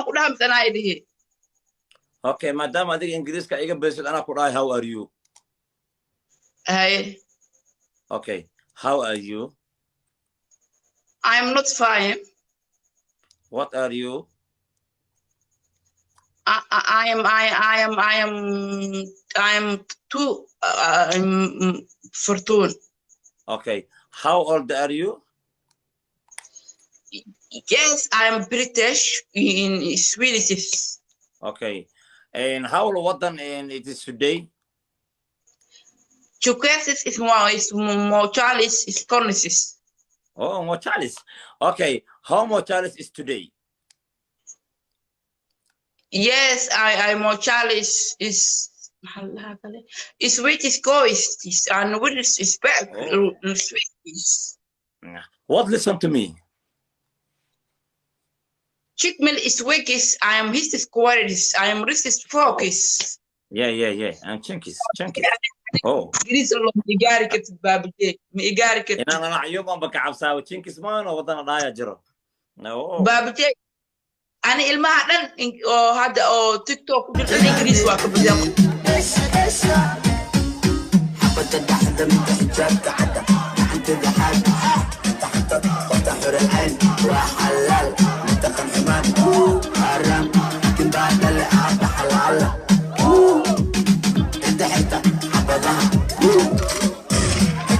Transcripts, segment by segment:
could have an idea. Okay, madam, I think English ka iga besid ana ku dhahay how are you? Okay, how are you? I'm not fine. What are you? I am too fortune. Okay, how old are you? Yes, I'm British in Swedish. Okay, and how wadan and it is today? Chukesis is Mochalis is Cornices. Oh, Mochalis. Okay, how Mochalis is today? Yes, I Mochalis is Swedish coast and Swedish is back. Swedish. What listen to me? Chickmill is Swedish. I am his qualities. I am his focus. Yeah. And Chinkis. Oh. This is Igariket baabajeey. Igariket. Ina ayuban baka cabsaa Chinkis maan oo wadana dhaaya jiro. No. Baabajeey. Ani ilmaha dhan oo hadda oo TikTok ku jirta Ingiriis waa ka badan. Habada dhaxda mid xijaabka cada. Gacanta dhaxad. Taxta qofta xuraan waa xalaal. Taqan xumaan haram. Kibaada la aaba xalaal. Inta xita habadaha.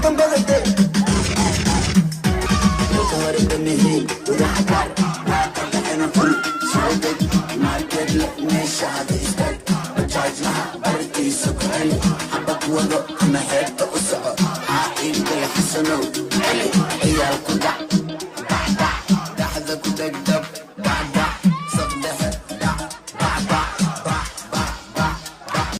Kan badatay. Wuxuu wargamihi wadaxaar. Ana ful sawdad market meesha hada istaag. Charge laha bartiisa ku celi. Habad wado ama heerta u soco. Haa inta la xasano.